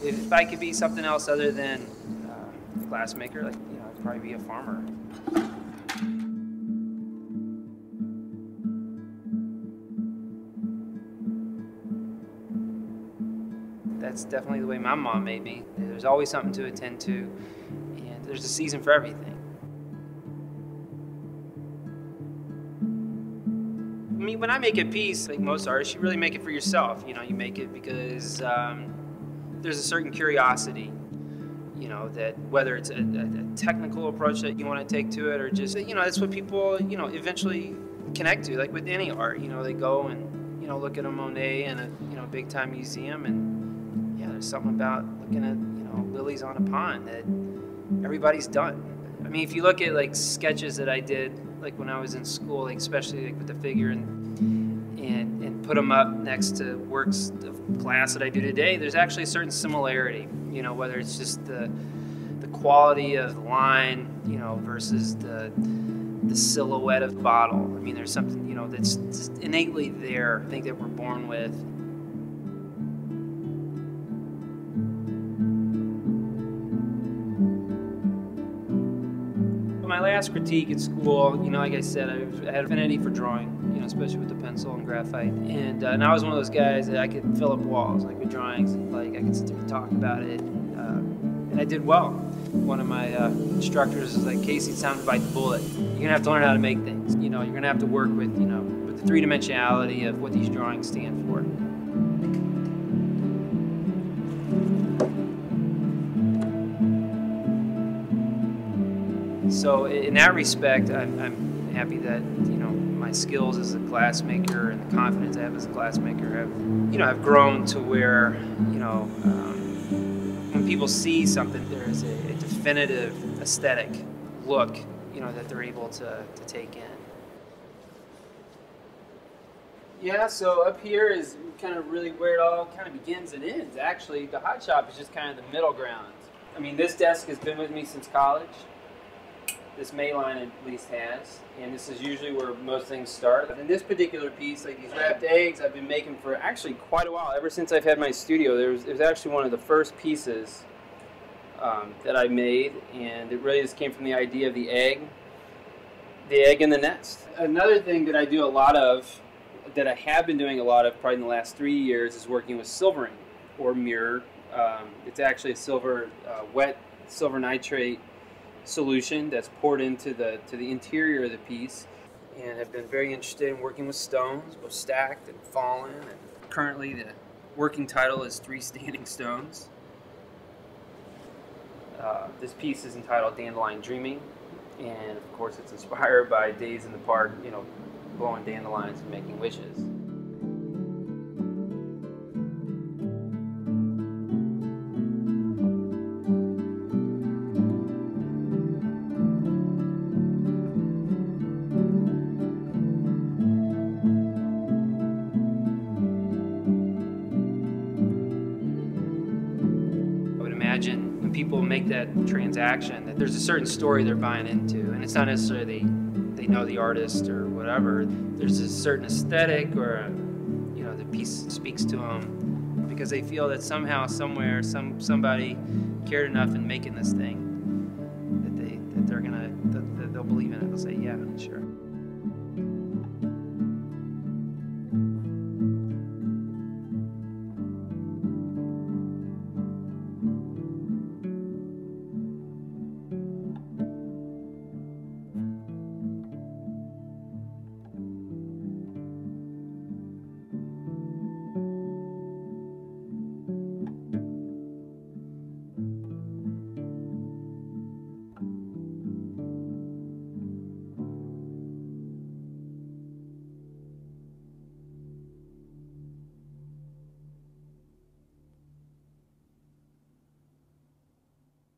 if I could be something else other than a glassmaker, like, you know, I'd probably be a farmer. That's definitely the way my mom made me. There's always something to attend to, and there's a season for everything. I mean, when I make a piece, like most artists, you really make it for yourself. You know, you make it because there's a certain curiosity, you know, that whether it's a technical approach that you want to take to it, or just, you know, that's what people, you know, eventually connect to. Like with any art, you know, they go and, you know, look at a Monet in a, you know, big time museum, and yeah, there's something about looking at, you know, lilies on a pond that everybody's done. I mean, if you look at like sketches that I did, like when I was in school, like especially like with the figure, and put them up next to works of glass that I do today, there's actually a certain similarity, you know, whether it's just the quality of the line, you know, versus the silhouette of the bottle. I mean, there's something, you know, that's just innately there, I think, that we're born with. My last critique at school, you know, like I said, I had an affinity for drawing, you know, especially with the pencil and graphite. And I was one of those guys that I could fill up walls, like with drawings, and like I could sit there and talk about it. And I did well. One of my instructors was like, Casey, it's time to bite the bullet. You're gonna have to learn how to make things. You know, you're gonna have to work with, you know, with the three-dimensionality of what these drawings stand for. So in that respect, I'm happy that, you know, my skills as a glassmaker and the confidence I have as a glassmaker have, you know, have grown to where, you know, when people see something, there is a definitive aesthetic look, you know, that they're able to take in. Yeah, so up here is kind of really where it all kind of begins and ends. Actually, the hot shop is just kind of the middle ground. I mean, this desk has been with me since college. This May line at least has, and this is usually where most things start. In this particular piece, like these wrapped eggs, I've been making for actually quite a while. Ever since I've had my studio, it was actually one of the first pieces that I made, and it really just came from the idea of the egg in the nest. Another thing that I do a lot of, that I have been doing a lot of probably in the last 3 years, is working with silvering or mirror. It's actually a silver, wet silver nitrate solution that's poured into the interior of the piece, and have been very interested in working with stones, both stacked and fallen. And currently the working title is 3 Standing Stones. This piece is entitled Dandelion Dreaming, and of course it's inspired by days in the park, you know, blowing dandelions and making wishes. Imagine when people make that transaction that there's a certain story they're buying into, and it's not necessarily they know the artist or whatever. There's a certain aesthetic, or, you know, the piece speaks to them because they feel that somehow, somewhere, somebody cared enough in making this thing that they'll believe in it. They'll say, yeah, sure.